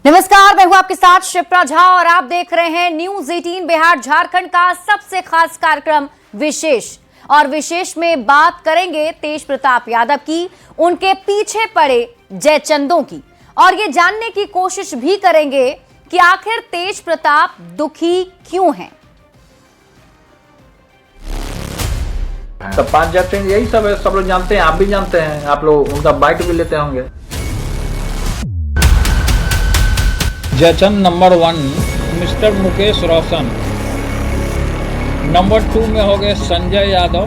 नमस्कार, मैं हूं आपके साथ शिप्रा झा और आप देख रहे हैं न्यूज 18 बिहार झारखंड का सबसे खास कार्यक्रम विशेष। और विशेष में बात करेंगे तेज प्रताप यादव की, उनके पीछे पड़े जयचंदों की, और ये जानने की कोशिश भी करेंगे कि आखिर तेज प्रताप दुखी क्यों हैं। तो 5 जयचंद यही सब है, सब लोग जानते हैं, आप भी जानते हैं, आप लोग उनका बाइट भी लेते होंगे। जयचंद नंबर 1 मिस्टर मुकेश रोशन, नंबर 2 में हो गए संजय यादव,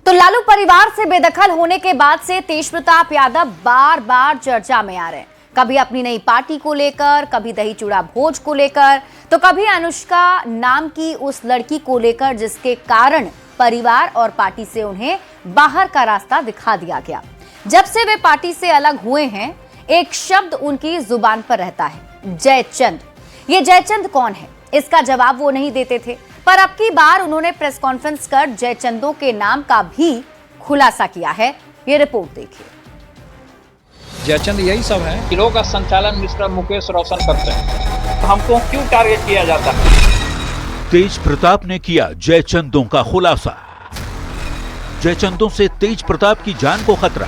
तो लालू परिवार से बेदखल होने के बाद से तेज प्रताप यादव बार बार चर्चा में आ रहे हैं। कभी अपनी नई पार्टी को लेकर, कभी दही चूड़ा भोज को लेकर, तो कभी अनुष्का नाम की उस लड़की को लेकर जिसके कारण परिवार और पार्टी से उन्हें बाहर का रास्ता दिखा दिया गया। जब से वे पार्टी से अलग हुए हैं, एक शब्द उनकी जुबान पर रहता है, जयचंद। ये जयचंद कौन है, इसका जवाब वो नहीं देते थे, पर अब की बार उन्होंने प्रेस कॉन्फ्रेंस कर जयचंदों के नाम का भी खुलासा किया है। ये रिपोर्ट देखिए। जयचंद यही सब है। गिरोह का संचालन मिस्टर मुकेश रोशन करते हैं। हमको क्यों टारगेट किया जाता है? तेज प्रताप ने किया जयचंदों का खुलासा। जयचंदों से तेज प्रताप की जान को खतरा।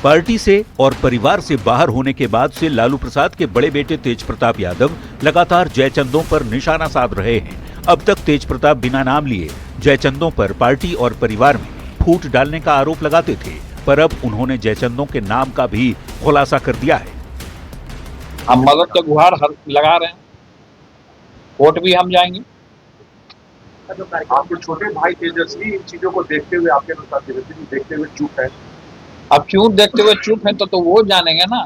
पार्टी से और परिवार से बाहर होने के बाद से लालू प्रसाद के बड़े बेटे तेज प्रताप यादव लगातार जयचंदों पर निशाना साध रहे हैं। अब तक तेज प्रताप बिना नाम लिए जयचंदों पर पार्टी और परिवार में फूट डालने का आरोप लगाते थे, पर अब उन्होंने जयचंदों के नाम का भी खुलासा कर दिया है। हम मदद का गुहार लगा रहे हैं, कोर्ट भी हम जाएंगे। आपके छोटे भाई तेजस्वी इन चीजों को देखते हुए आपके अनुसार देखते हुए चुप है। अब क्यों देखते हुए चुप है तो वो जानेंगे ना।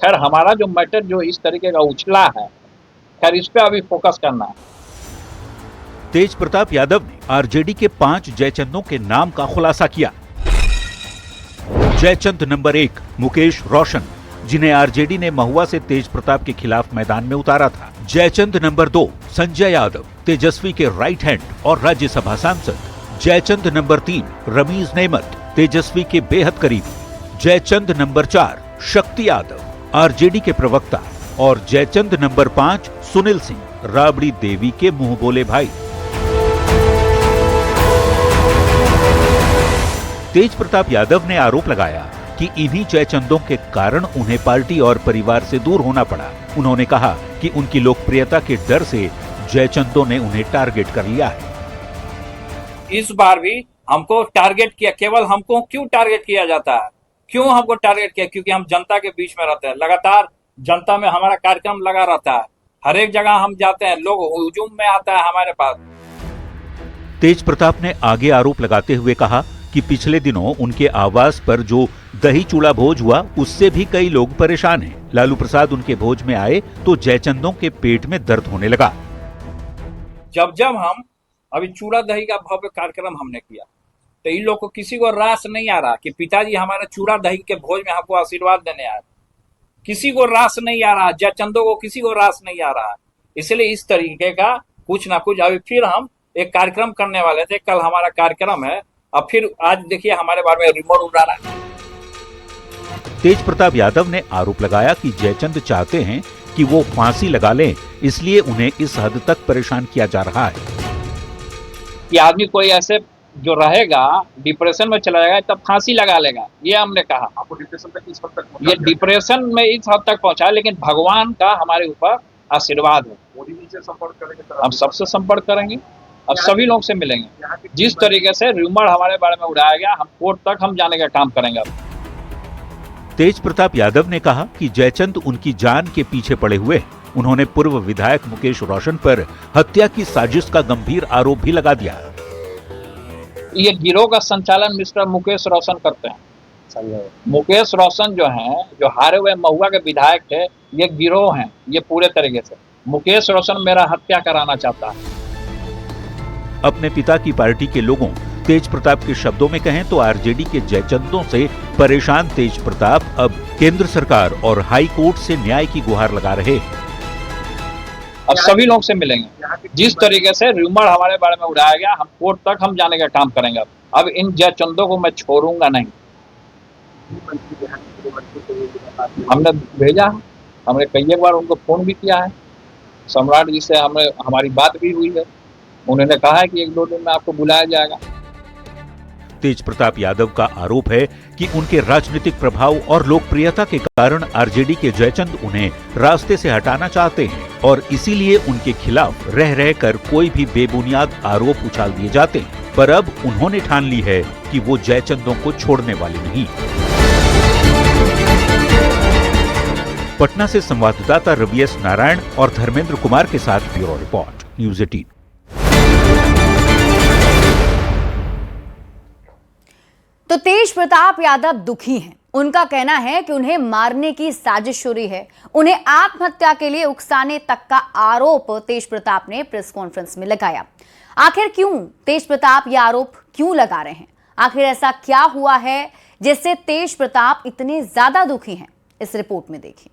खैर, हमारा जो मैटर जो इस तरीके का उछला है, खैर इस पे अभी फोकस करना है। तेज प्रताप यादव ने आरजेडी के 5 जयचंदों के नाम का खुलासा किया। जयचंद नंबर 1 मुकेश रोशन, जिन्हें आरजेडी ने महुआ से तेज प्रताप के खिलाफ मैदान में उतारा था। जयचंद नंबर 2 संजय यादव, तेजस्वी के राइट हैंड और राज्यसभा सांसद। जयचंद नंबर 3 रमीज नेमत, तेजस्वी के बेहद करीबी। जयचंद नंबर 4 शक्ति यादव, आरजेडी के प्रवक्ता। और जयचंद नंबर 5 सुनील सिंह, राबड़ी देवी के मुंह बोले भाई। तेज प्रताप यादव ने आरोप लगाया कि इन्हीं जयचंदों के कारण उन्हें पार्टी और परिवार से दूर होना पड़ा। उन्होंने कहा कि उनकी लोकप्रियता के डर से जयचंदों ने उन्हें टारगेट कर लिया है। इस बार भी हमको टारगेट किया। केवल हमको क्यों टारगेट किया जाता है? क्यों हमको टारगेट किया? क्योंकि हम जनता के बीच में रहते हैं, लगातार जनता में हमारा कार्यक्रम लगा रहता है, हर एक जगह हम जाते हैं, लोग हुजूम में आता है हमारे पास। तेज प्रताप ने आगे आरोप लगाते हुए कहा कि पिछले दिनों उनके आवास पर जो दही चूड़ा भोज हुआ, उससे भी कई लोग परेशान हैं। लालू प्रसाद उनके भोज में आए तो जयचंदों के पेट में दर्द होने लगा। जब हम अभी चूड़ा दही का भव्य कार्यक्रम हमने किया, तो इन लोग को किसी को रास नहीं आ रहा कि पिताजी हमारे चूड़ा दही के भोज में आपको आशीर्वाद देने आए। किसी को रास नहीं आ रहा, जयचंदों को किसी को रास नहीं आ रहा। इसलिए इस तरीके का कुछ ना कुछ अभी फिर हम एक कार्यक्रम करने वाले थे। कल हमारा कार्यक्रम है, अब फिर आज देखिए हमारे बारे में रिमोट उड़ा रहा है। तेज प्रताप यादव ने आरोप लगाया कि जयचंद चाहते हैं कि वो फांसी लगा लें, इसलिए उन्हें इस हद तक परेशान किया जा रहा है कि आदमी कोई ऐसे जो रहेगा डिप्रेशन में चला जाएगा तब फांसी लगा लेगा। ये हमने कहा। आपको डिप्रेशन तक इस हद तक ये डिप्रेशन में इस हद तक पहुंचा, लेकिन भगवान का हमारे ऊपर आशीर्वाद है। मोदी जी से संपर्क करेंगे, हम सबसे संपर्क करेंगे, अब सभी लोग से मिलेंगे। जिस तरीके से रूमर हमारे बारे में उड़ाया गया, हम कोर्ट तक हम जाने का काम करेंगे। तेज प्रताप यादव ने कहा कि जयचंद उनकी जान के पीछे पड़े हुए हैं। उन्होंने पूर्व विधायक मुकेश रोशन पर हत्या की साजिश का गंभीर आरोप भी लगा दिया। ये गिरोह का संचालन मिस्टर मुकेश रोशन करते हैं। मुकेश रोशन जो हैं, जो हारे हुए महुआ के विधायक थे, ये गिरोह हैं। ये पूरे तरीके से मुकेश रोशन मेरा हत्या कराना चाहता है। अपने पिता की पार्टी के लोगों, तेज प्रताप के शब्दों में कहें तो आरजेडी के जयचंदों से परेशान तेज प्रताप अब केंद्र सरकार और हाई कोर्ट से न्याय की गुहार लगा रहे हैं। अब सभी लोग से मिलेंगे। जिस तरीके से रूमर हमारे बारे में उड़ाया गया, हम कोर्ट तक हम जाने का काम करेंगे। अब इन जयचंदों को मैं छोड़ूंगा नहीं। हमने भेजा, हमने कई बार उनको फोन भी किया है, सम्राट जी से हमारी बात भी हुई है। उन्होंने कहा है कि 1-2 दिन में आपको बुलाया जाएगा। तेज प्रताप यादव का आरोप है कि उनके राजनीतिक प्रभाव और लोकप्रियता के कारण आरजेडी के जयचंद उन्हें रास्ते से हटाना चाहते हैं और इसीलिए उनके खिलाफ रह रहकर कोई भी बेबुनियाद आरोप उछाल दिए जाते हैं। पर अब उन्होंने ठान ली है कि वो जयचंदों को छोड़ने वाले नहीं। पटना से संवाददाता रवि एस नारायण और धर्मेंद्र कुमार के साथ ब्यूरो रिपोर्ट, न्यूज़ 18। तो तेज प्रताप यादव दुखी हैं। उनका कहना है कि उन्हें मारने की साजिश हो रही है। उन्हें आत्महत्या के लिए उकसाने तक का आरोप तेज प्रताप ने प्रेस कॉन्फ्रेंस में लगाया। आखिर क्यों तेज प्रताप ये आरोप क्यों लगा रहे हैं? आखिर ऐसा क्या हुआ है जिससे तेज प्रताप इतने ज्यादा दुखी हैं? इस रिपोर्ट में देखिए।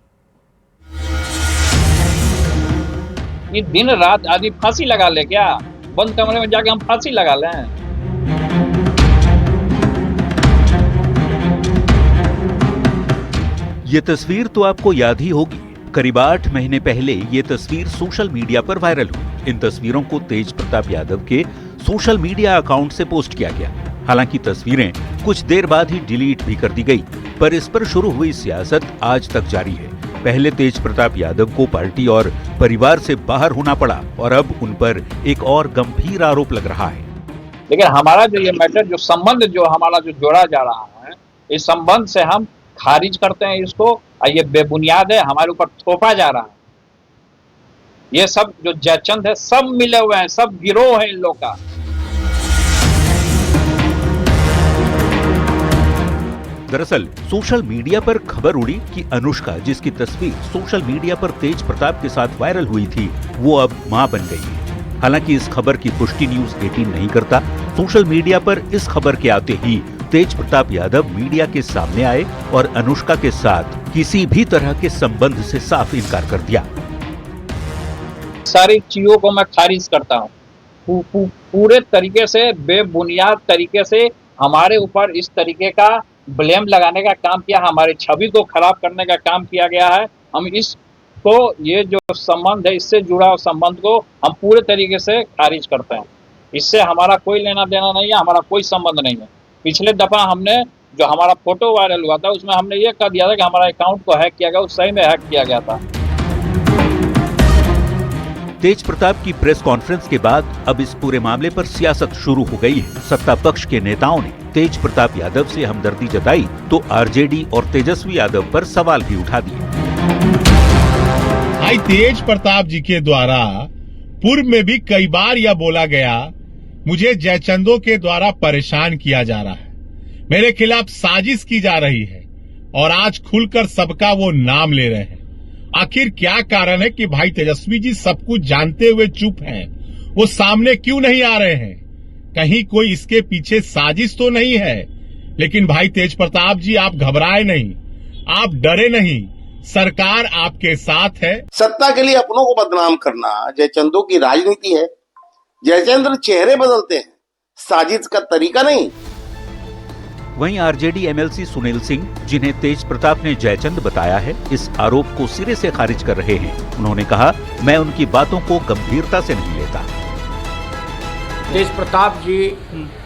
ये दिन रात आदमी फांसी लगा ले क्या? बंद कमरे में जाके हम फांसी लगा लें? ये तस्वीर तो आपको याद ही होगी। करीब 8 महीने पहले ये तस्वीर सोशल मीडिया पर वायरल हुई। इन तस्वीरों को तेज प्रताप यादव के सोशल मीडिया अकाउंट से पोस्ट किया गया। हालांकि तस्वीरें कुछ देर बाद ही डिलीट भी कर दी गई, पर इस पर शुरू हुई सियासत आज तक जारी है। पहले तेज प्रताप यादव को पार्टी और परिवार से बाहर होना पड़ा और अब उन पर एक और गंभीर आरोप लग रहा है। लेकिन हमारा जो ये मैटर, जो संबंध जो हमारा जो जोड़ा जा रहा है, इस संबंध से हम खारिज करते हैं इसको। और ये बेबुनियाद है, हमारे ऊपर थोपा जा रहा है। ये सब जो जयचंद है, सब मिले हुए हैं, सब गिरोह है इन लोग का। दरअसल सोशल मीडिया पर खबर उड़ी कि अनुष्का, जिसकी तस्वीर सोशल मीडिया पर तेज प्रताप के साथ वायरल हुई थी, वो अब मां बन गई है। हालांकि इस खबर की पुष्टि न्यूज़ 18 नहीं करता। सोशल मीडिया पर इस खबर के आते ही तेज प्रताप यादव मीडिया के सामने आए और अनुष्का के साथ किसी भी तरह के संबंध से साफ इनकार कर दिया। सारी चीजों को मैं खारिज करता हूँ। पूरे तरीके से बेबुनियाद तरीके से हमारे ऊपर इस तरीके का ब्लेम लगाने का काम किया, हमारी छवि को खराब करने का काम किया गया है। हम इसको, ये जो संबंध है, इससे जुड़ा हुआ संबंध को हम पूरे तरीके से खारिज करते हैं। इससे हमारा कोई लेना देना नहीं है, हमारा कोई संबंध नहीं है। पिछले दफा हमने जो हमारा फोटो वायरल हुआ था, उसमें हमने ये कह दिया था कि हमारा अकाउंट को हैक किया गया, उस सही में हैक किया गया था। तेज प्रताप की प्रेस कॉन्फ्रेंस के बाद अब इस पूरे मामले पर सियासत शुरू हो गई है। सत्ता पक्ष के नेताओं ने तेज प्रताप यादव से हमदर्दी जताई तो आरजेडी और तेजस्वी यादव पर सवाल भी उठा दिए। भाई तेज प्रताप जी के द्वारा पूर्व में भी कई बार यह बोला गया, मुझे जयचंदों के द्वारा परेशान किया जा रहा है, मेरे खिलाफ साजिश की जा रही है, और आज खुलकर सबका वो नाम ले रहे हैं। आखिर क्या कारण है कि भाई तेजस्वी जी सब कुछ जानते हुए चुप हैं? वो सामने क्यों नहीं आ रहे हैं? कहीं कोई इसके पीछे साजिश तो नहीं है? लेकिन भाई तेज प्रताप जी, आप घबराए नहीं, आप डरे नहीं, सरकार आपके साथ है। सत्ता के लिए अपनों को बदनाम करना जयचंदों की राजनीति है। जयचंद्र चेहरे बदलते हैं, साजिश का तरीका नहीं। वहीं आरजेडी एमएलसी सुनील सिंह, जिन्हें तेज प्रताप ने जयचंद बताया है, इस आरोप को सिरे से खारिज कर रहे हैं। उन्होंने कहा, मैं उनकी बातों को गंभीरता से नहीं लेता। तेज प्रताप जी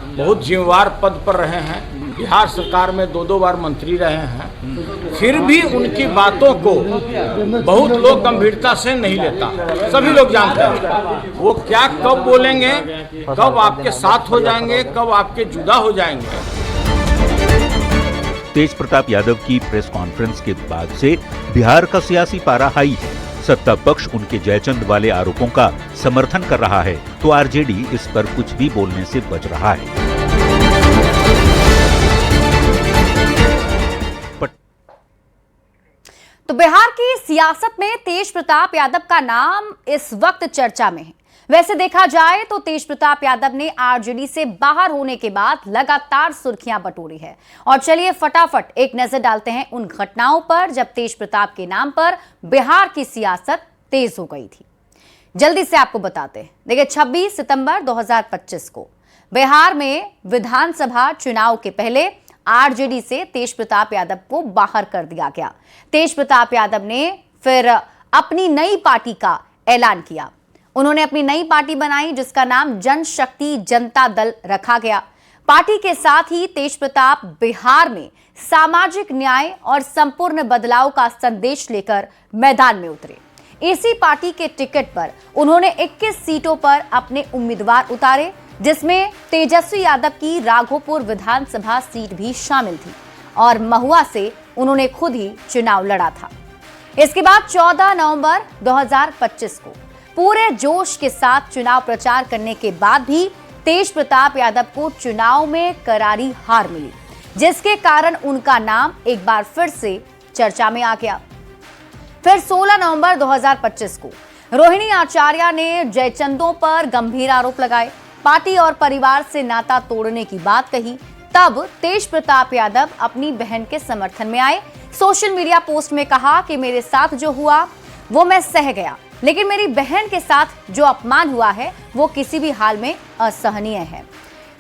बहुत जिम्मेवार पद पर रहे हैं, बिहार सरकार में 2-2 बार मंत्री रहे हैं, फिर भी उनकी बातों को बहुत लोग गंभीरता से नहीं लेता। सभी लोग जानते हैं वो क्या कब बोलेंगे, कब आपके साथ हो जाएंगे, कब आपके जुदा हो जाएंगे। तेज प्रताप यादव की प्रेस कॉन्फ्रेंस के बाद से बिहार का सियासी पारा हाई है। सत्ता पक्ष उनके जयचंद वाले आरोपों का समर्थन कर रहा है तो आरजेडी इस पर कुछ भी बोलने से बच रहा है। तो बिहार की सियासत में तेज प्रताप यादव का नाम इस वक्त चर्चा में है। वैसे देखा जाए तो तेज प्रताप यादव ने आरजेडी से बाहर होने के बाद लगातार सुर्खियां बटोरी है। और चलिए फटाफट एक नजर डालते हैं उन घटनाओं पर जब तेज प्रताप के नाम पर बिहार की सियासत तेज हो गई थी। जल्दी से आपको बताते हैं। देखिए 26 सितंबर 2025 को बिहार में विधानसभा चुनाव के पहले आरजेडी से तेज प्रताप यादव को बाहर कर दिया गया। तेज प्रताप यादव ने फिर अपनी नई पार्टी का ऐलान किया। उन्होंने अपनी नई पार्टी बनाई जिसका नाम जनशक्ति जनता दल रखा गया। पार्टी के साथ ही तेज प्रताप बिहार में सामाजिक न्याय और संपूर्ण बदलाव का संदेश लेकर मैदान में उतरे। इसी पार्टी के टिकट पर उन्होंने 21 सीटों पर अपने उम्मीदवार उतारे, जिसमें तेजस्वी यादव की राघोपुर विधानसभा सीट भी शामिल थी और महुआ से उन्होंने खुद ही चुनाव लड़ा था। इसके बाद 14 नवंबर 2025 को पूरे जोश के साथ चुनाव प्रचार करने के बाद भी तेज प्रताप यादव को चुनाव में करारी हार मिली, जिसके कारण उनका नाम एक बार फिर से चर्चा में आ गया। फिर 16 नवंबर 2025 को रोहिणी आचार्य ने जयचंदों पर गंभीर आरोप लगाए, पार्टी और परिवार से नाता तोड़ने की बात कही। तब तेज प्रताप यादव अपनी बहन के समर्थन में आए। सोशल मीडिया पोस्ट में कहा कि मेरे साथ जो हुआ वो मैं सह गया, लेकिन मेरी बहन के साथ जो अपमान हुआ है वो किसी भी हाल में असहनीय है।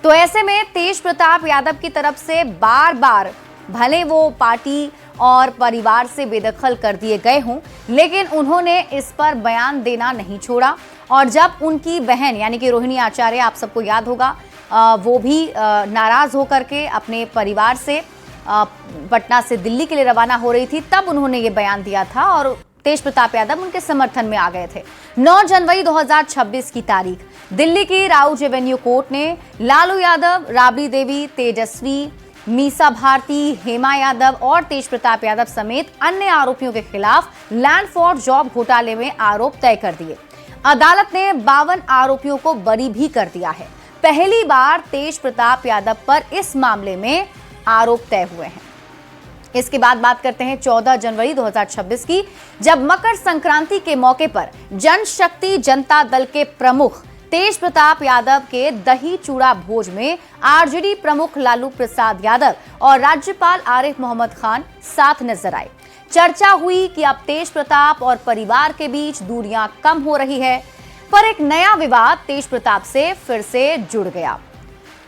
तो ऐसे में तेज प्रताप यादव की तरफ से बार बार भले वो पार्टी और परिवार से बेदखल कर दिए गए हों, लेकिन उन्होंने इस पर बयान देना नहीं छोड़ा। और जब उनकी बहन यानी कि रोहिणी आचार्य, आप सबको याद होगा, वो भी नाराज होकर के अपने परिवार से पटना से दिल्ली के लिए रवाना हो रही थी, तब उन्होंने ये बयान दिया था और तेज प्रताप यादव उनके समर्थन में आ गए थे। 9 जनवरी 2026 की तारीख दिल्ली की राउज एवेन्यू कोर्ट ने लालू यादव, राबड़ी देवी, तेजस्वी, मीसा भारती, हेमा यादव और तेज प्रताप यादव समेत अन्य आरोपियों के खिलाफ लैंड फॉर जॉब घोटाले में आरोप तय कर दिए। अदालत ने 52 आरोपियों को बरी भी कर दिया है। पहली बार तेज प्रताप यादव पर इस मामले में आरोप तय हुए हैं। इसके बाद बात करते हैं 14 जनवरी 2026 की, जब मकर संक्रांति के मौके पर जनशक्ति जनता दल के प्रमुख तेज प्रताप यादव के दही चूड़ा भोज में आरजेडी प्रमुख लालू प्रसाद यादव और राज्यपाल आरिफ मोहम्मद खान साथ नजर आए। चर्चा हुई कि अब तेज प्रताप और परिवार के बीच दूरियां कम हो रही है, पर एक नया विवाद तेज प्रताप से फिर से जुड़ गया।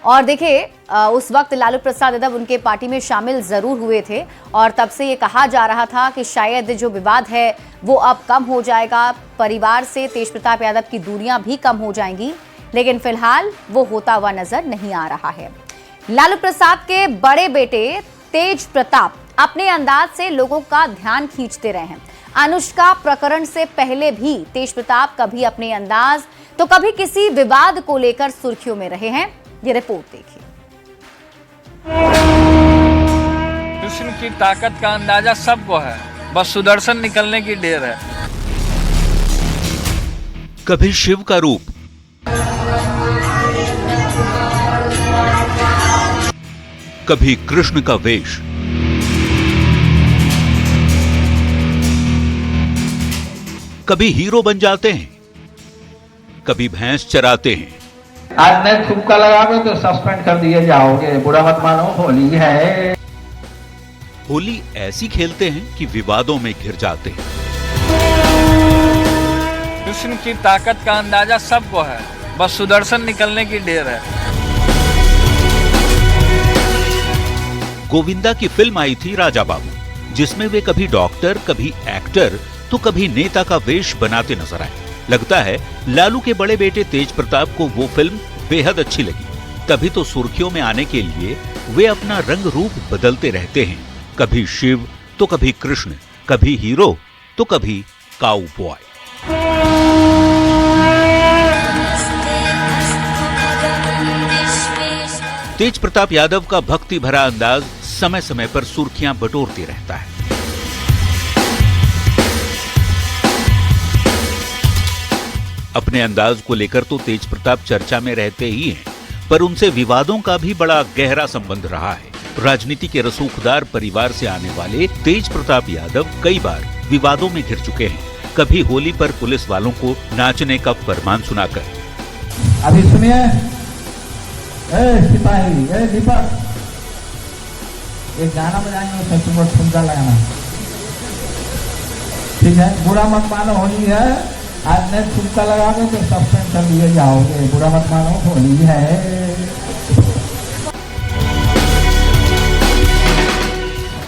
और देखिए उस वक्त लालू प्रसाद यादव उनके पार्टी में शामिल जरूर हुए थे और तब से ये कहा जा रहा था कि शायद जो विवाद है वो अब कम हो जाएगा, परिवार से तेज प्रताप यादव की दूरियां भी कम हो जाएंगी, लेकिन फिलहाल वो होता हुआ नजर नहीं आ रहा है। लालू प्रसाद के बड़े बेटे तेज प्रताप अपने अंदाज से लोगों का ध्यान खींचते रहे हैं। अनुष्का प्रकरण से पहले भी तेज प्रताप कभी अपने अंदाज तो कभी किसी विवाद को लेकर सुर्खियों में रहे हैं। ये रिपोर्ट देखिए। कृष्ण की ताकत का अंदाजा सबको है, बस सुदर्शन निकलने की देर है। कभी शिव का रूप, कभी कृष्ण का वेश, कभी हीरो बन जाते हैं, कभी भैंस चराते हैं। आज नहीं थुक्का लगाओगे तो सस्पेंड कर दिए जाओगे, बुरा मत मानो, होली है। होली ऐसी खेलते हैं कि विवादों में घिर जाते हैं। कृष्ण की ताकत का अंदाजा सबको है, बस सुदर्शन निकलने की देर है। गोविंदा की फिल्म आई थी राजा बाबू, जिसमें वे कभी डॉक्टर, कभी एक्टर तो कभी नेता का वेश बनाते नजर आए। लगता है लालू के बड़े बेटे तेज प्रताप को वो फिल्म बेहद अच्छी लगी, तभी तो सुर्खियों में आने के लिए वे अपना रंग रूप बदलते रहते हैं। कभी शिव तो कभी कृष्ण, कभी हीरो तो कभी काउबॉय। तेज प्रताप यादव का भक्ति भरा अंदाज समय समय पर सुर्खियां बटोरते रहता है। अपने अंदाज को लेकर तो तेज प्रताप चर्चा में रहते ही हैं, पर उनसे विवादों का भी बड़ा गहरा संबंध रहा है। राजनीति के रसूखदार परिवार से आने वाले तेज प्रताप यादव कई बार विवादों में घिर चुके हैं, कभी होली पर पुलिस वालों को नाचने का फरमान सुनाकर। अभी सुनिए, सिपाही दीपक, एक गाना बजाएंगे, ठुमका लगाना, ठीक है? बुरा मत मानो, होली है, आज नेट तुमका लगा के सस्पेंशन लिए जाओगे, बुरा मत मानो, होली है।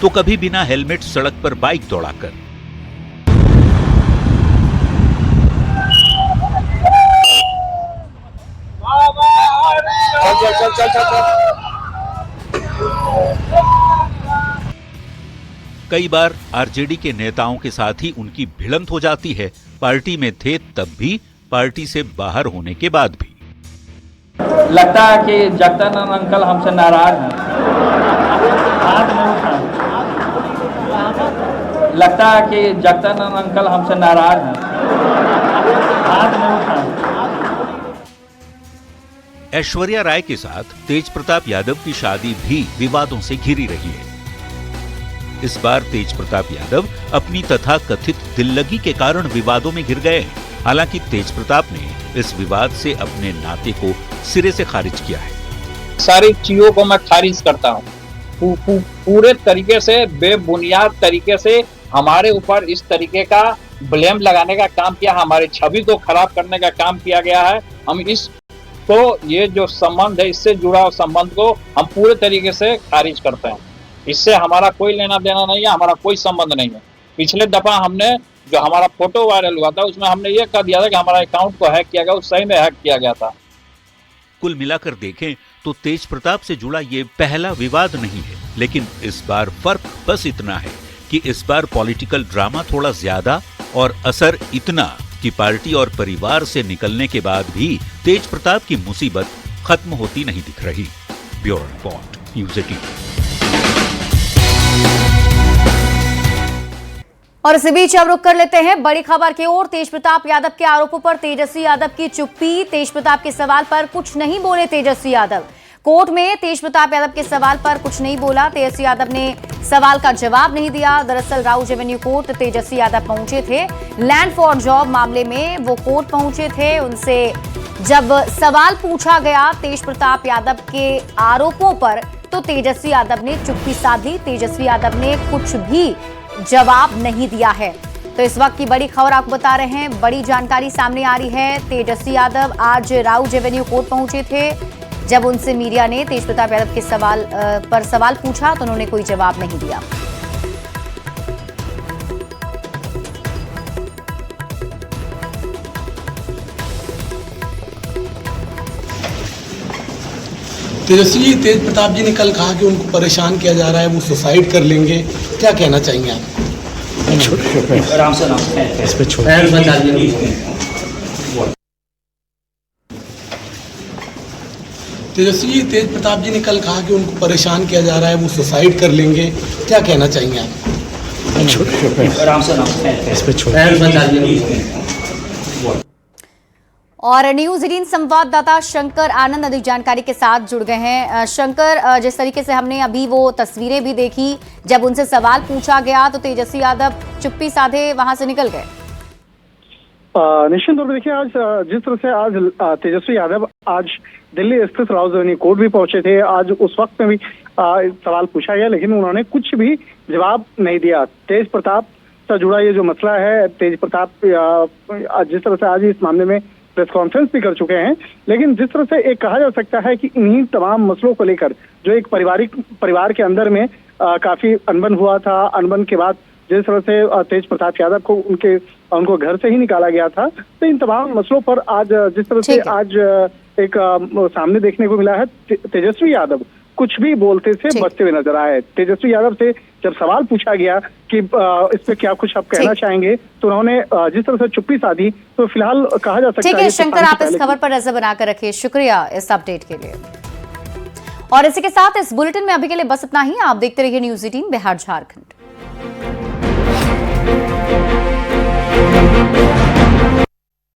तो कभी बिना हेलमेट सड़क पर बाइक दौड़ाकर, कई बार आरजेडी के नेताओं के साथ ही उनकी भिड़ंत हो जाती है, पार्टी में थे तब भी, पार्टी से बाहर होने के बाद भी। लगता है कि जगदानंद अंकल हमसे नाराज हैं। लगता है कि जगदानंद अंकल हमसे नाराज हैं। ऐश्वर्या राय के साथ तेज प्रताप यादव की शादी भी विवादों से घिरी रही है। इस बार तेज प्रताप यादव अपनी तथा कथित दिल्लगी के कारण विवादों में घिर गए। हालांकि तेज प्रताप ने इस विवाद से अपने नाते को सिरे से खारिज किया है। सारी चीजों को मैं खारिज करता हूँ। पूरे तरीके से बेबुनियाद तरीके से हमारे ऊपर इस तरीके का ब्लेम लगाने का काम किया, हमारी छवि को खराब करने का काम किया गया है। हम इस तो ये जो संबंध है, इससे जुड़ा हुआ संबंध को हम पूरे तरीके से खारिज करते हैं। इससे हमारा कोई लेना देना नहीं है, हमारा कोई संबंध नहीं है। पिछले दफा हमने जो हमारा फोटो वायरल हुआ था उसमें हमने ये कह दिया था कि हमारा अकाउंट को हैक किया गया, उस सही में हैक किया गया था। कुल मिलाकर देखें तो तेज प्रताप से जुड़ा ये पहला विवाद नहीं है, लेकिन इस बार फर्क बस इतना है कि इस बार पॉलिटिकल ड्रामा थोड़ा ज्यादा और असर इतना कि पार्टी और परिवार से निकलने के बाद भी तेज प्रताप की मुसीबत खत्म होती नहीं दिख रही। Bureau report, news 18। और इसी बीच अब रुक कर लेते हैं बड़ी खबर की ओर। तेज प्रताप यादव के आरोपों पर तेजस्वी यादव की चुप्पी। तेज प्रताप के सवाल पर कुछ नहीं बोले तेजस्वी यादव। कोर्ट में तेज प्रताप यादव के सवाल पर कुछ नहीं बोला। तेजस्वी यादव ने सवाल का जवाब नहीं दिया। दरअसल राउज एवेन्यू कोर्ट तेजस्वी यादव पहुंचे थे। लैंड फॉर जॉब मामले में वो कोर्ट पहुंचे थे। उनसे जब सवाल पूछा गया तेज प्रताप यादव के आरोपों पर, तो तेजस्वी यादव ने चुप्पी साधी। तेजस्वी यादव ने कुछ भी जवाब नहीं दिया है। तो इस वक्त की बड़ी खबर आपको बता रहे हैं, बड़ी जानकारी सामने आ रही है। तेजस्वी यादव आज राउज एवेन्यू कोर्ट पहुंचे थे। जब उनसे मीडिया ने तेज प्रताप यादव के सवाल पूछा तो उन्होंने कोई जवाब नहीं दिया। तेज प्रताप जी ने कल कहा कि उनको परेशान किया जा रहा है, वो सुसाइड कर लेंगे, क्या कहना चाहेंगे आप? तेज प्रताप जी ने कल कहा कि उनको परेशान किया जा रहा है, वो सुसाइड कर लेंगे, क्या कहना चाहेंगे आप? और न्यूज़ 18 संवाददाता शंकर आनंद अधिक जानकारी के साथ जुड़ गए हैं। शंकर, जिस तरीके से हमने अभी वो तस्वीरें भी देखी, जब उनसे सवाल पूछा गया तो तेजस्वी यादव चुप्पी साधे वहां से निकल गए। निश्चित तौर पर देखिए, आज जिस तरह से आज तेजस्वी यादव आज दिल्ली स्थित राउज एवेन्यू कोर्ट भी पहुंचे थे। आज उस वक्त में भी सवाल पूछा गया, लेकिन उन्होंने कुछ भी जवाब नहीं दिया। तेज प्रताप से जुड़ा ये जो मसला है, तेज प्रताप जिस तरह से आज इस मामले में प्रेस कॉन्फ्रेंस भी कर चुके हैं, लेकिन जिस तरह से एक कहा जा सकता है कि इन्हीं तमाम मसलों को लेकर जो एक परिवार के अंदर में काफी अनबन हुआ था, अनबन के बाद जिस तरह से तेज प्रताप यादव को उनको घर से ही निकाला गया था, तो इन तमाम मसलों पर आज जिस तरह से आज एक सामने देखने को मिला है, तेजस्वी यादव कुछ भी बोलते से बचते हुए नजर आए। तेजस्वी यादव से जब सवाल पूछा गया कि इस पे क्या कुछ आप कहना चाहेंगे, तो उन्होंने जिस तरह से चुप्पी साधी। तो फिलहाल कहा जा सकता है। ठीक है शंकर, आप इस खबर पर नजर बनाकर रखिए। शुक्रिया इस अपडेट के लिए। और इसी के साथ इस बुलेटिन में अभी के लिए बस इतना ही। आप देखते रहिए न्यूज़ 18 बिहार झारखंड।